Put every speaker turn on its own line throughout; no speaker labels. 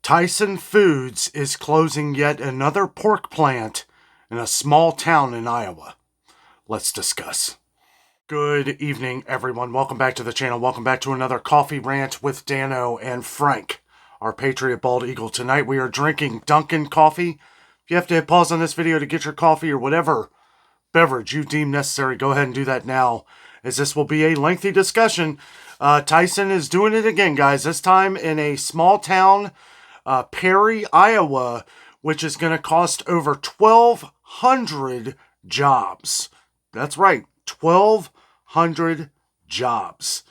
Tyson Foods is closing yet another pork plant in a small town in Iowa. Let's discuss. Good evening, everyone. Welcome back to the channel. Welcome back to another coffee rant with Dano and Frank, our Patriot Bald Eagle. Tonight we are drinking Dunkin' coffee. If you have to hit pause on this video to get your coffee or whatever beverage you deem necessary, go ahead and do that now, as this will be a lengthy discussion. Tyson is doing it again, guys. This time in a small town, Perry, Iowa, which is going to cost over 1,200 jobs. That's right, 1,200 jobs.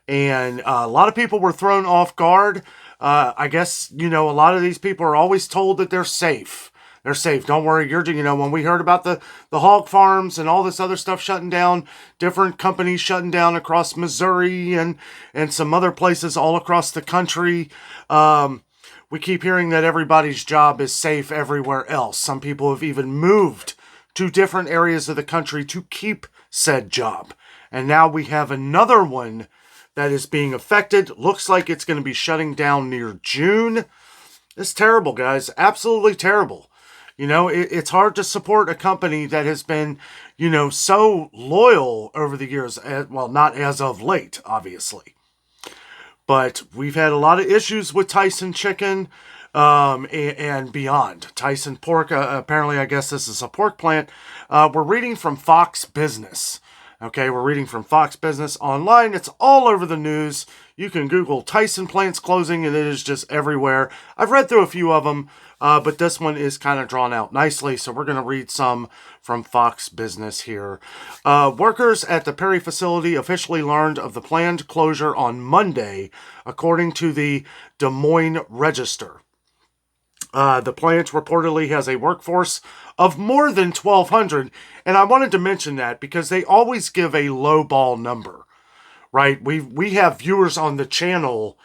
And a lot of people were thrown off guard. I guess, a lot of these people are always told that they're safe. They're safe. Don't worry. When we heard about the hog farms and all this other stuff shutting down, different companies shutting down across Missouri and some other places all across the country. We keep hearing that everybody's job is safe everywhere else. Some people have even moved to different areas of the country to keep said job. And now we have another one that is being affected. Looks like it's going to be shutting down near June. It's terrible, guys. Absolutely terrible. It's hard to support a company that has been, so loyal over the years. Well, not as of late, obviously. But we've had a lot of issues with Tyson Chicken and beyond. Tyson Pork, apparently, I guess this is a pork plant. We're reading from Fox Business. Okay, we're reading from Fox Business online. It's all over the news. You can Google Tyson plants closing, and it is just everywhere. I've read through a few of them, but this one is kind of drawn out nicely, so we're going to read some from Fox Business here. Workers at the Perry facility officially learned of the planned closure on Monday, according to the Des Moines Register. The plant reportedly has a workforce of more than 1,200, and I wanted to mention that because they always give a lowball number, right? We have viewers on the channel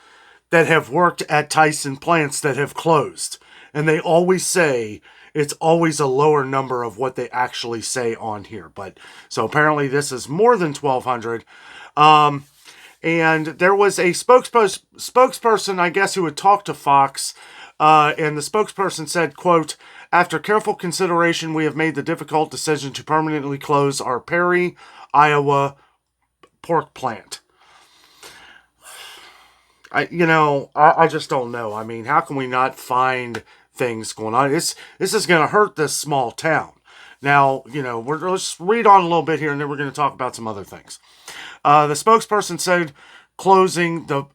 that have worked at Tyson plants that have closed, and they always say it's always a lower number of what they actually say on here. But so apparently this is more than 1,200. And there was a spokesperson, I guess, who had talked to Fox. And the spokesperson said, quote, "After careful consideration, we have made the difficult decision to permanently close our Perry, Iowa pork plant." I just don't know. I mean, how can we not find things going on? This is going to hurt this small town. Now, let's read on a little bit here, and then we're going to talk about some other things. The spokesperson said, closing the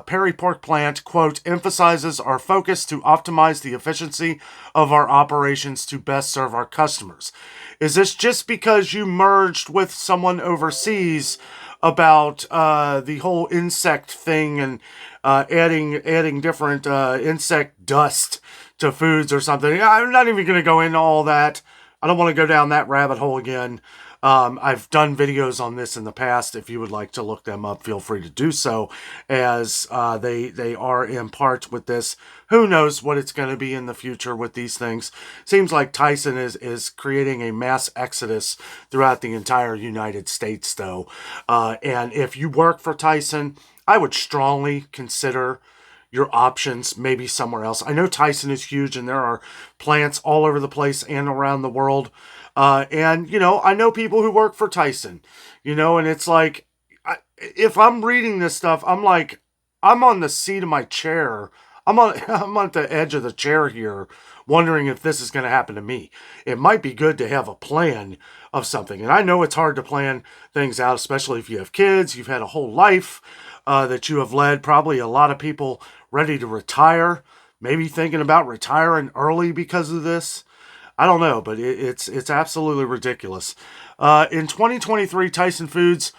Perry pork plant, quote, "emphasizes our focus to optimize the efficiency of our operations to best serve our customers." Is this just because you merged with someone overseas about the whole insect thing and adding different insect dust to foods or something? I'm not even going to go into all that. I don't want to go down that rabbit hole again. I've done videos on this in the past. If you would like to look them up, feel free to do so, as they are in part with this. Who knows what it's going to be in the future with these things. Seems like Tyson is creating a mass exodus throughout the entire United States, though. And if you work for Tyson, I would strongly consider your options maybe somewhere else. I know Tyson is huge, and there are plants all over the place and around the world. And I know people who work for Tyson, and it's like, if I'm reading this stuff, I'm like, I'm on the seat of my chair. I'm on the edge of the chair here, wondering if this is going to happen to me. It might be good to have a plan of something. And I know it's hard to plan things out, especially if you have kids, you've had a whole life that you have led, probably a lot of people ready to retire, maybe thinking about retiring early because of this. I don't know, but it's absolutely ridiculous. In 2023, Tyson Foods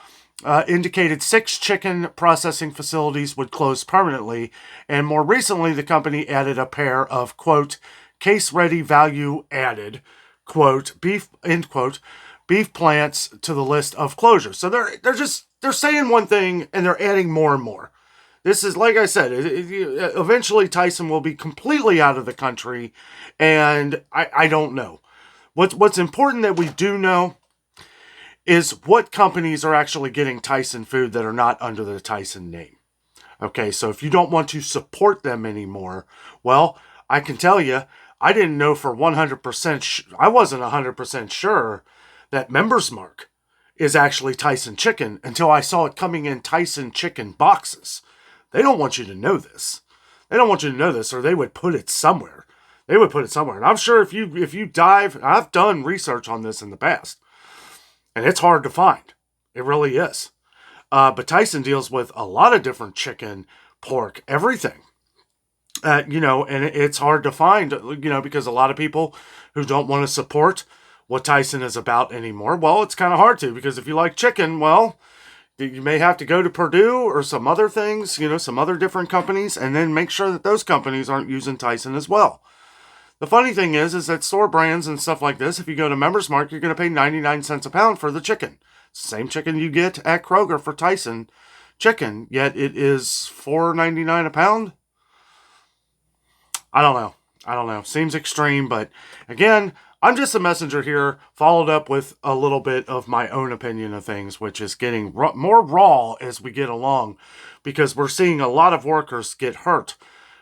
indicated 6 chicken processing facilities would close permanently, and more recently, the company added a pair of, quote, "case-ready value-added," quote, "beef," end quote, beef plants to the list of closures. So they're saying one thing and they're adding more and more. This is, like I said, eventually Tyson will be completely out of the country, and I don't know. What's important that we do know is what companies are actually getting Tyson food that are not under the Tyson name. Okay, so if you don't want to support them anymore, well, I can tell you, I didn't know for 100%, I wasn't 100% sure that Members Mark is actually Tyson chicken until I saw it coming in Tyson chicken boxes. They don't want you to know this. They don't want you to know this, or they would put it somewhere. They would put it somewhere. And I'm sure if you dive, I've done research on this in the past, and it's hard to find. It really is. But Tyson deals with a lot of different chicken, pork, everything. And it's hard to find, because a lot of people who don't want to support what Tyson is about anymore, well, it's kind of hard to, because if you like chicken, well, you may have to go to Purdue or some other things, some other different companies, and then make sure that those companies aren't using Tyson as well. The funny thing is that store brands and stuff like this, if you go to Members Mark, you're going to pay 99 cents a pound for the chicken. Same chicken you get at Kroger for Tyson chicken, yet it is $4.99 a pound. I don't know. Seems extreme, but again, I'm just a messenger here, followed up with a little bit of my own opinion of things, which is getting more raw as we get along, because we're seeing a lot of workers get hurt,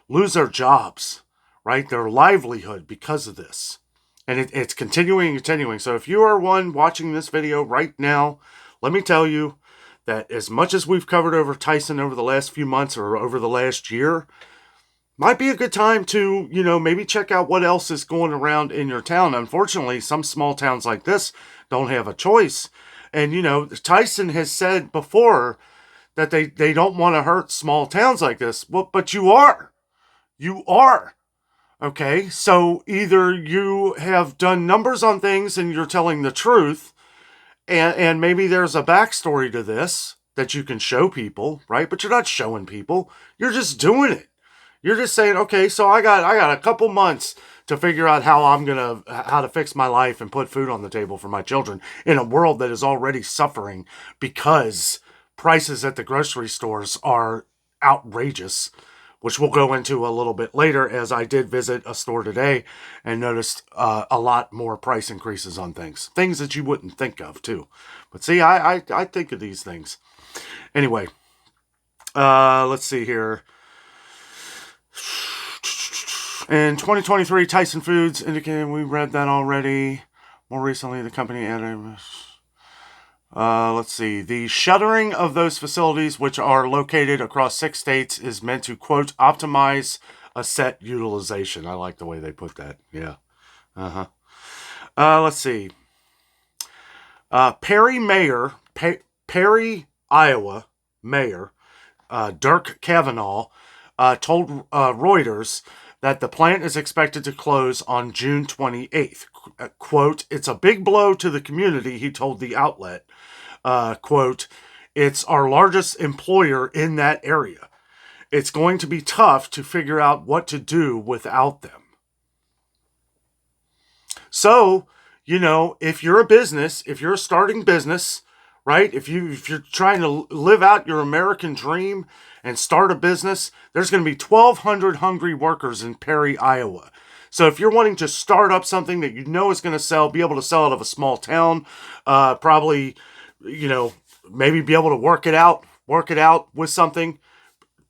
lose their jobs, right? Their livelihood because of this. And it's continuing. So if you are one watching this video right now, let me tell you that as much as we've covered over Tyson over the last few months or over the last year, might be a good time to, maybe check out what else is going around in your town. Unfortunately, some small towns like this don't have a choice. And, Tyson has said before that they don't want to hurt small towns like this. Well, but you are. You are. Okay, so either you have done numbers on things and you're telling the truth, and maybe there's a backstory to this that you can show people, right? But you're not showing people. You're just doing it. You're just saying, okay, so I got a couple months to figure out how to fix my life and put food on the table for my children in a world that is already suffering because prices at the grocery stores are outrageous, which we'll go into a little bit later, as I did visit a store today and noticed a lot more price increases on things that you wouldn't think of too. But see, I think of these things. Anyway, let's see here. In 2023, Tyson Foods indicated, we read that already. More recently, the company added, let's see, the shuttering of those facilities, which are located across 6 states, is meant to, quote, optimize asset utilization. I like the way they put that. Yeah. Let's see. Perry, Iowa Mayor Dirk Kavanaugh told Reuters that the plant is expected to close on June 28th. Quote, it's a big blow to the community, he told the outlet. Quote, it's our largest employer in that area. It's going to be tough to figure out what to do without them. So, if you're a business, if you're a starting business, right? If you're trying to live out your American dream and start a business, there's going to be 1,200 hungry workers in Perry, Iowa. So if you're wanting to start up something that is going to sell, be able to sell out of a small town, probably, maybe be able to work it out with something,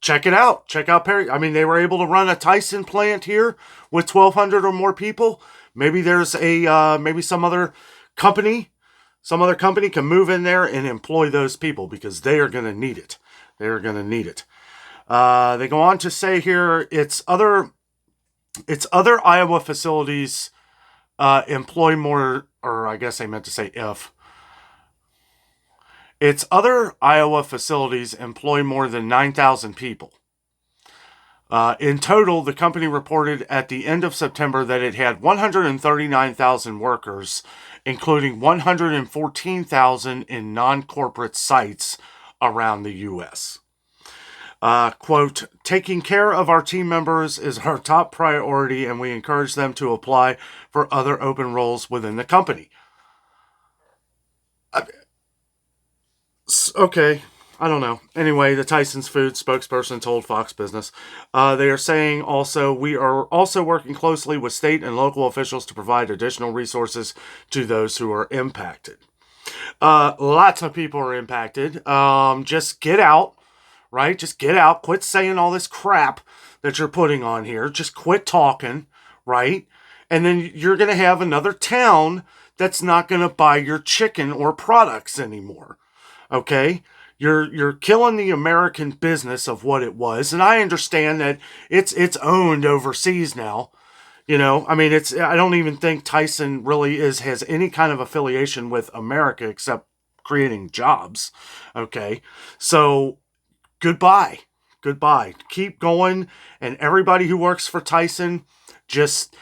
check it out. Check out Perry. I mean, they were able to run a Tyson plant here with 1,200 or more people. Maybe there's maybe some other company can move in there and employ those people because they are going to need it. They are going to need it. They go on to say here, it's other Iowa facilities employ more, or I guess they meant to say if. Its other Iowa facilities employ more than 9,000 people. In total, the company reported at the end of September that it had 139,000 workers, including 114,000 in non-corporate sites around the U.S. Quote, taking care of our team members is our top priority, and we encourage them to apply for other open roles within the company. Okay, I don't know. Anyway, the Tyson Foods spokesperson told Fox Business, they are saying also, we are also working closely with state and local officials to provide additional resources to those who are impacted. Lots of people are impacted. Just get out, right? Just get out, quit saying all this crap that you're putting on here. Just quit talking, right? And then you're going to have another town that's not going to buy your chicken or products anymore. Okay? You're killing the American business of what it was, and I understand that it's owned overseas now. You know, I mean, I don't even think Tyson really has any kind of affiliation with America except creating jobs. Okay? So, goodbye. Goodbye. Keep going, and everybody who works for Tyson, just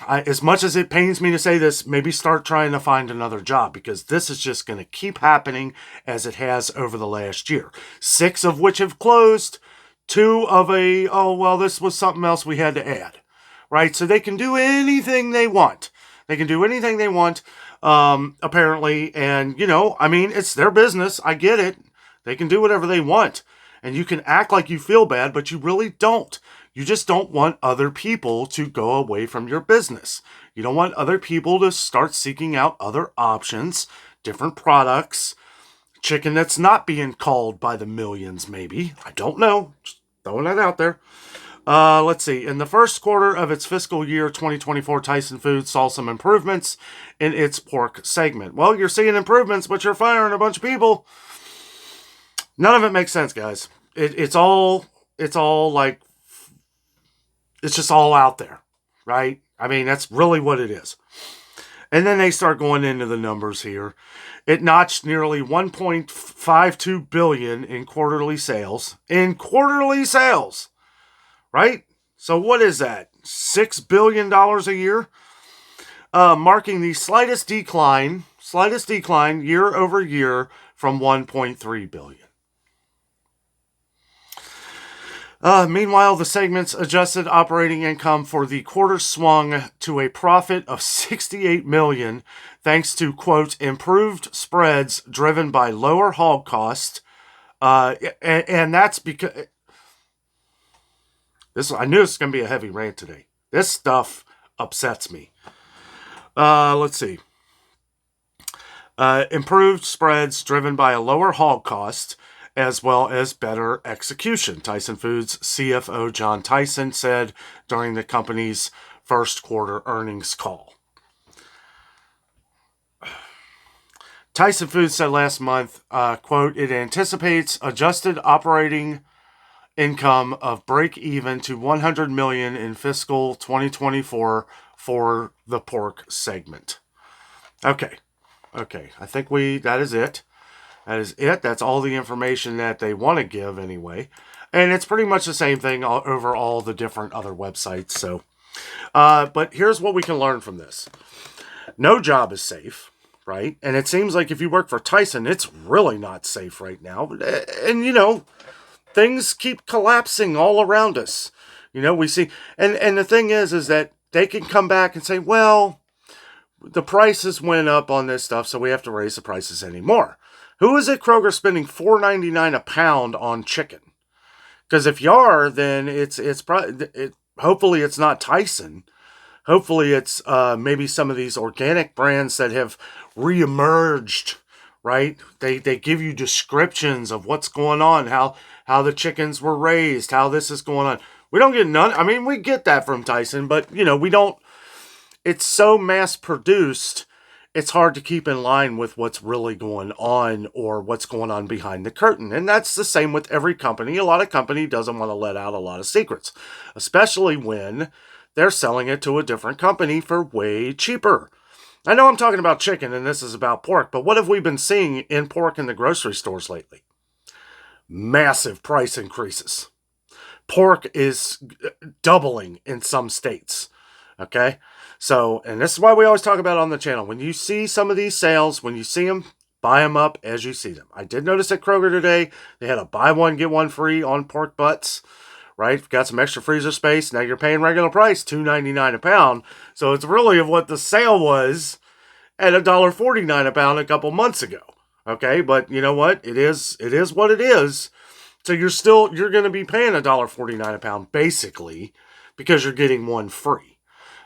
as much as it pains me to say this, maybe start trying to find another job, because this is just going to keep happening as it has over the last year. 6 of which have closed, 2 of oh, well, this was something else we had to add, right? So they can do anything they want. They can do anything they want, apparently. And, you know, I mean, it's their business. I get it. They can do whatever they want. And you can act like you feel bad, but you really don't. You just don't want other people to go away from your business. You don't want other people to start seeking out other options, different products, chicken that's not being called by the millions, maybe. I don't know. Just throwing that out there. Let's see. In the first quarter of its fiscal year 2024, Tyson Foods saw some improvements in its pork segment. Well, you're seeing improvements, but you're firing a bunch of people. None of it makes sense, guys. It's all like, it's just all out there, right? I mean, that's really what it is. And then they start going into the numbers here. It notched nearly $1.52 billion in quarterly sales. In quarterly sales, right? So what is that? $6 billion a year? Marking the slightest decline year over year from $1.3 billion. Meanwhile, the segment's adjusted operating income for the quarter swung to a profit of $68 million, thanks to, quote, improved spreads driven by lower hog costs. And that's because I knew this was going to be a heavy rant today. This stuff upsets me. Let's see. Improved spreads driven by a lower hog cost, as well as better execution, Tyson Foods CFO John Tyson said during the company's first quarter earnings call. Tyson Foods said last month, quote, it anticipates adjusted operating income of break even to $100 million in fiscal 2024 for the pork segment. Okay. I think that is it. That is it. That's all the information that they want to give anyway. And it's pretty much the same thing over all the different other websites. So, but here's what we can learn from this. No job is safe, right? And it seems like if you work for Tyson, it's really not safe right now. And, you know, things keep collapsing all around us. You know, we see, and the thing is that they can come back and say, well, the prices went up on this stuff, so we have to raise the prices anymore. Who is at Kroger spending $4.99 a pound on chicken? Because if you are, then it's probably, hopefully it's not Tyson. Hopefully it's maybe some of these organic brands that have reemerged, right? They give you descriptions of what's going on, how the chickens were raised, how this is going on. We don't get none. I mean, we get that from Tyson, but, you know, we don't. It's so mass produced, it's hard to keep in line with what's really going on or what's going on behind the curtain. And that's the same with every company. A lot of company doesn't want to let out a lot of secrets, especially when they're selling it to a different company for way cheaper. I know I'm talking about chicken and this is about pork, but what have we been seeing in pork in the grocery stores lately? Massive price increases. Pork is doubling in some states. Okay? So, and this is why we always talk about it on the channel. When you see some of these sales, when you see them, buy them up as you see them. I did notice at Kroger today, they had a buy one, get one free on pork butts, right? Got some extra freezer space. Now you're paying regular price, $2.99 a pound. So it's really of what the sale was at $1.49 a pound a couple months ago. Okay, but you know what? It is what it is. So you're going to be paying $1.49 a pound, basically, because you're getting one free.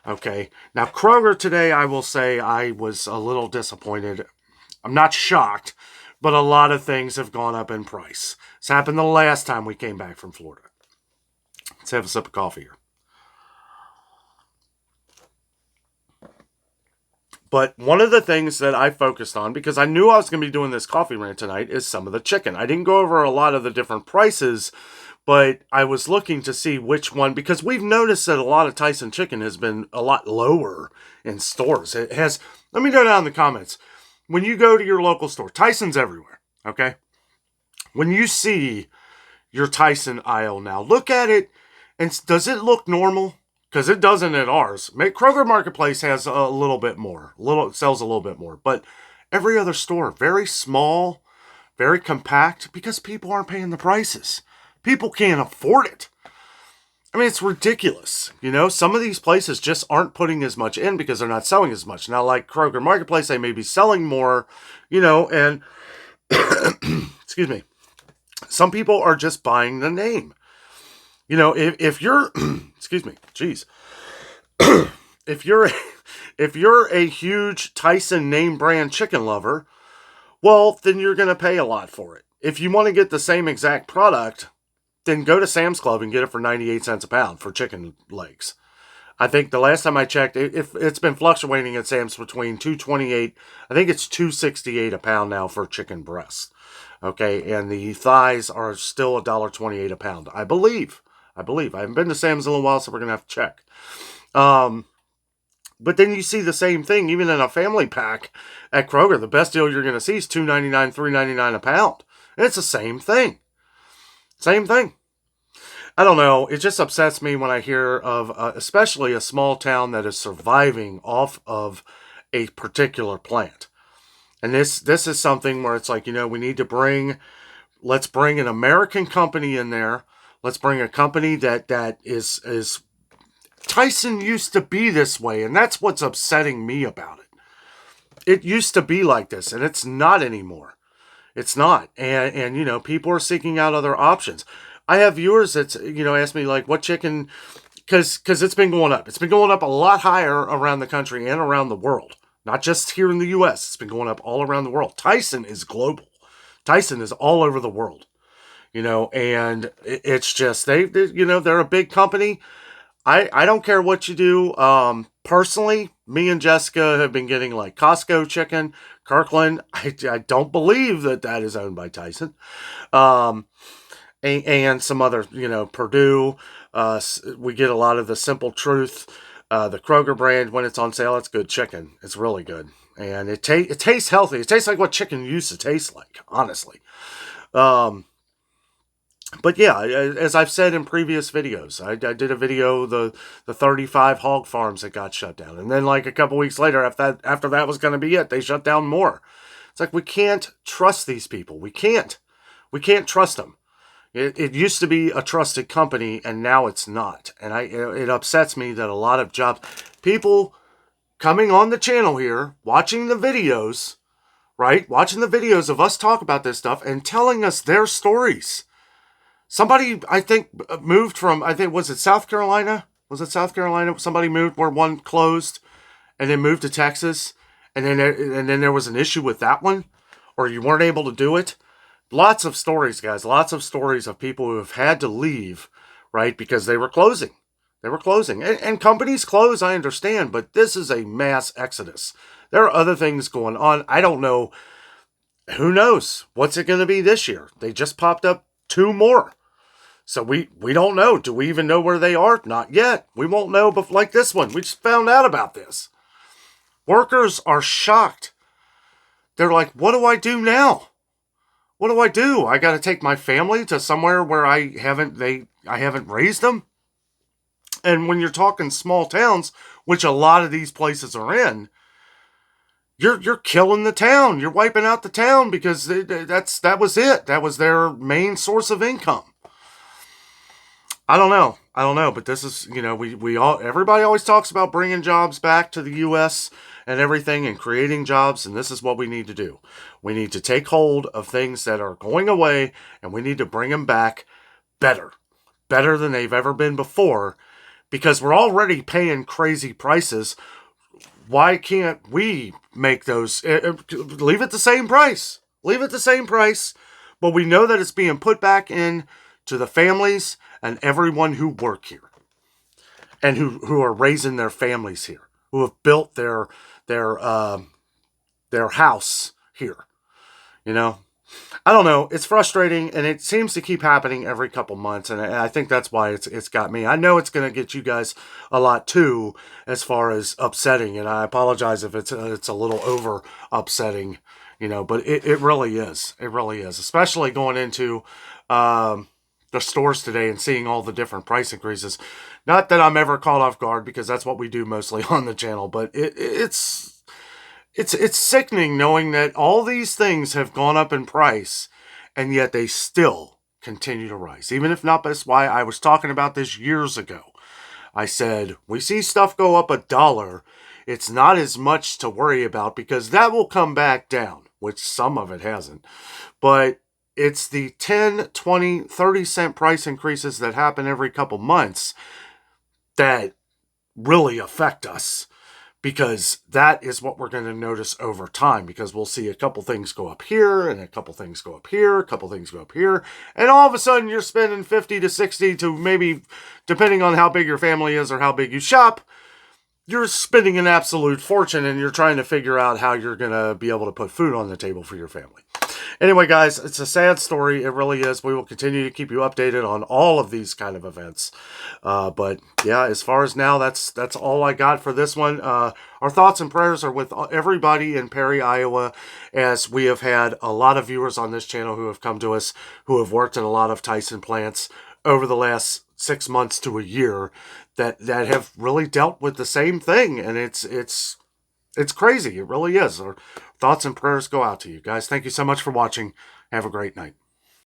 Okay, now Kroger today, I will say I was a little disappointed. I'm not shocked, But a lot of things have gone up in price. This happened the last time we came back from Florida. Let's have a sip of coffee here. But one of the things that I focused on, because I knew I was going to be doing this coffee rant tonight, is some of the chicken. I didn't go over a lot of the different prices, but I was looking to see which one, because we've noticed that a lot of Tyson chicken has been a lot lower in stores. It has, let me know down in the comments. When you go to your local store, Tyson's everywhere, okay? When you see your Tyson aisle now, look at it, and does it look normal? Because it doesn't at ours. Kroger Marketplace has a little bit more. Sells a little bit more. But every other store, very small, very compact, because people aren't paying the prices. People can't afford it. I mean, it's ridiculous. You know, some of these places just aren't putting as much in because they're not selling as much. Now, like Kroger Marketplace, they may be selling more, you know, and, excuse me, some people are just buying the name. You know, if you're, excuse me, geez, if you're a huge Tyson name brand chicken lover, well, then you're going to pay a lot for it. If you want to get the same exact product, then go to Sam's Club and get it for 98 cents a pound for chicken legs. I think the last time I checked, it's been fluctuating at Sam's between $2.28, I think it's $2.68 a pound now for chicken breast. Okay, and the thighs are still $1.28 a pound, I believe. I haven't been to Sam's in a little while, so we're going to have to check. But then you see the same thing, even in a family pack at Kroger. The best deal you're going to see is $2.99, $3.99 a pound. And it's the same thing. Same thing. I don't know. It just upsets me when I hear of, especially a small town that is surviving off of a particular plant. And this is something where it's like, you know, we need to let's bring an American company in there. Let's bring a company that is Tyson used to be this way, and that's what's upsetting me about it. It used to be like this, and it's not anymore. It's not. And you know, people are seeking out other options. I have viewers that, you know, ask me, like, what chicken, because it's been going up. It's been going up a lot higher around the country and around the world. Not just here in the U.S. It's been going up all around the world. Tyson is global. Tyson is all over the world. You know, and it's just, you know, they're a big company. I don't care what you do. Personally, me and Jessica have been getting like Costco chicken, Kirkland. I don't believe that is owned by Tyson. And some other, you know, Purdue. We get a lot of the Simple Truth, the Kroger brand. When it's on sale, it's good chicken. It's really good. And it tastes healthy. It tastes like what chicken used to taste like, honestly. But yeah, as I've said in previous videos, I did a video, the 35 hog farms that got shut down. And then like a couple weeks later, after that was going to be it, they shut down more. It's like, we can't trust these people. We can't trust them. It used to be a trusted company, and now it's not. And it upsets me that a lot of people coming on the channel here, watching the videos, right? Watching the videos of us talk about this stuff and telling us their stories. Somebody, I think, moved from, was it South Carolina? Was it South Carolina? Somebody moved where one closed and then moved to Texas. And then there was an issue with that one, or you weren't able to do it. Lots of stories, guys. Lots of stories of people who have had to leave, right? Because they were closing. And companies close, I understand, but this is a mass exodus. There are other things going on. I don't know. Who knows? What's it going to be this year? They just popped up 2 more. So we don't know. Do we even know where they are? Not yet. We won't know, but like this one. We just found out about this. Workers are shocked. They're like, what do I do now? What do I do? I got to take my family to somewhere where I haven't raised them? And when you're talking small towns, which a lot of these places are in, you're killing the town. You're wiping out the town because that was it. That was their main source of income. I don't know, but this is, you know, everybody always talks about bringing jobs back to the U.S. and everything and creating jobs, and this is what we need to do. We need to take hold of things that are going away, and we need to bring them back better than they've ever been before, because we're already paying crazy prices. Why can't we make those, leave it the same price? Leave it the same price, but we know that it's being put back in to the families and everyone who work here and who are raising their families here, who have built their house here. You know, I don't know. It's frustrating, and it seems to keep happening every couple months, and I think that's why it's got me. I know it's going to get you guys a lot too, as far as upsetting, and I apologize if it's a little over upsetting, but it really is. It really is, especially going into the stores today and seeing all the different price increases. Not that I'm ever caught off guard, because that's what we do mostly on the channel, but it's sickening knowing that all these things have gone up in price, and yet they still continue to rise. Even if not, that's why I was talking about this years ago. I said, we see stuff go up $1. It's not as much to worry about, because that will come back down, which some of it hasn't. But it's the 10, 20, 30 cent price increases that happen every couple months that really affect us, because that is what we're going to notice over time, because we'll see a couple things go up here, and a couple things go up here, a couple things go up here, and all of a sudden you're spending 50 to 60 to maybe, depending on how big your family is or how big you shop, you're spending an absolute fortune, and you're trying to figure out how you're going to be able to put food on the table for your family. Anyway, guys, it's a sad story. It really is. We will continue to keep you updated on all of these kind of events. But yeah, as far as now, that's all I got for this one. Our thoughts and prayers are with everybody in Perry, Iowa, as we have had a lot of viewers on this channel who have come to us, who have worked in a lot of Tyson plants over the last 6 months to a year, that have really dealt with the same thing. And it's crazy. It really is. Our thoughts and prayers go out to you guys. Thank you so much for watching. Have a great night.